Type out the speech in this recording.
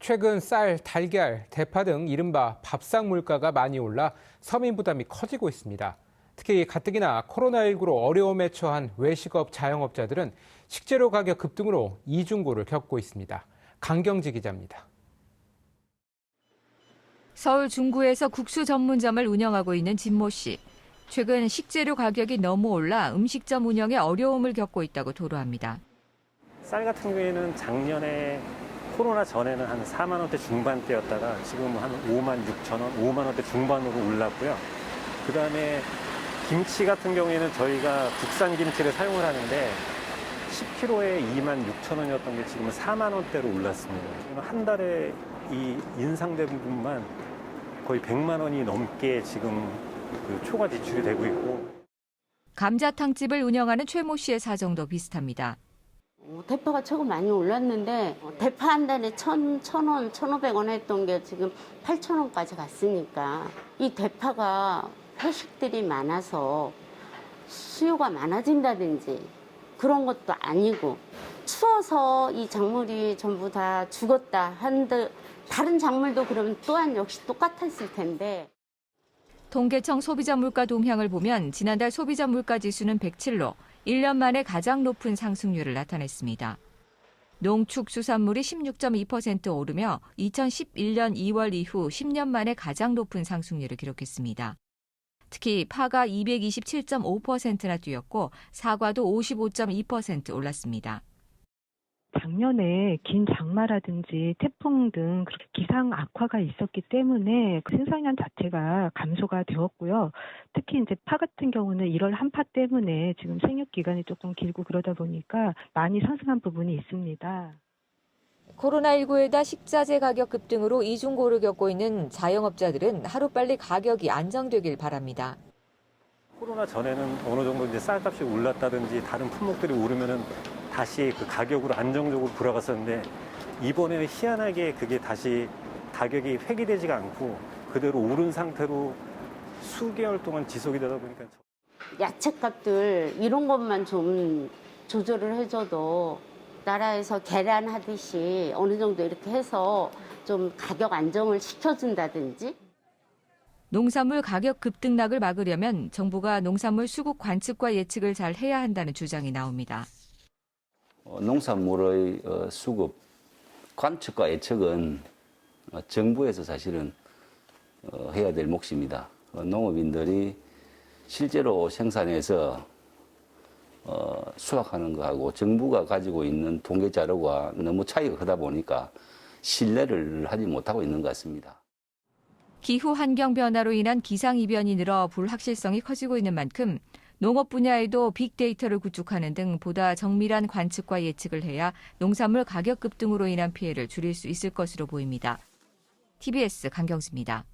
최근 쌀, 달걀, 대파 등 이른바 밥상 물가가 많이 올라 서민 부담이 커지고 있습니다. 특히 가뜩이나 코로나19로 어려움에 처한 외식업 자영업자들은 식재료 가격 급등으로 이중고를 겪고 있습니다. 강경지 기자입니다. 서울 중구에서 국수 전문점을 운영하고 있는 진모 씨. 최근 식재료 가격이 너무 올라 음식점 운영에 어려움을 겪고 있다고 토로합니다. 쌀 같은 경우에는 작년에 코로나 전에는 한 4만 원대 중반대였다가 지금 한 5만 6천 원, 5만 원대 중반으로 올랐고요. 그다음에 김치 같은 경우에는 저희가 국산 김치를 사용을 하는데 10kg에 2만 6천 원이었던 게 지금은 4만 원대로 올랐습니다. 한 달에 이 인상된 부분만 거의 100만 원이 넘게 지금 그 초과 지출이 되고 있고. 감자탕집을 운영하는 최모 씨의 사정도 비슷합니다. 대파가 최고 많이 올랐는데 대파 한 달에 1,000원, 1,500원 했던 게 지금 8,000원까지 갔으니까 이 대파가 회식들이 많아서 수요가 많아진다든지 그런 것도 아니고 추워서 이 작물이 전부 다 죽었다 한들 다른 작물도 그러면 또한 역시 똑같았을 텐데. 통계청 소비자 물가 동향을 보면 지난달 소비자 물가 지수는 107로 1년 만에 가장 높은 상승률을 나타냈습니다. 농축수산물이 16.2% 오르며 2011년 2월 이후 10년 만에 가장 높은 상승률을 기록했습니다. 특히 파가 227.5%나 뛰었고 사과도 55.2% 올랐습니다. 작년에 긴 장마라든지 태풍 등 기상 악화가 있었기 때문에 생산량 자체가 감소가 되었고요. 특히 이제 파 같은 경우는 1월 한파 때문에 지금 생육 기간이 조금 길고 그러다 보니까 많이 상승한 부분이 있습니다. 코로나19에다 식자재 가격 급등으로 이중고를 겪고 있는 자영업자들은 하루빨리 가격이 안정되길 바랍니다. 코로나 전에는 어느 정도 이제 쌀값이 올랐다든지 다른 품목들이 오르면은 다시 그 가격으로 안정적으로 돌아갔었는데 이번에는 희한하게 그게 다시 가격이 회귀되지가 않고 그대로 오른 상태로 수개월 동안 지속이 되다 보니까 야채값들 이런 것만 좀 조절을 해줘도 나라에서 계란 하듯이 어느 정도 이렇게 해서 좀 가격 안정을 시켜준다든지. 농산물 가격 급등락을 막으려면 정부가 농산물 수급 관측과 예측을 잘 해야 한다는 주장이 나옵니다. 농산물의 수급, 관측과 예측은 정부에서 사실은 해야 될 몫입니다. 농업인들이 실제로 생산해서 수확하는 거하고 정부가 가지고 있는 통계 자료가 너무 차이가 크다 보니까 신뢰를 하지 못하고 있는 것 같습니다. 기후 환경 변화로 인한 기상이변이 늘어 불확실성이 커지고 있는 만큼 농업 분야에도 빅데이터를 구축하는 등 보다 정밀한 관측과 예측을 해야 농산물 가격 급등으로 인한 피해를 줄일 수 있을 것으로 보입니다. TBS 강경수입니다.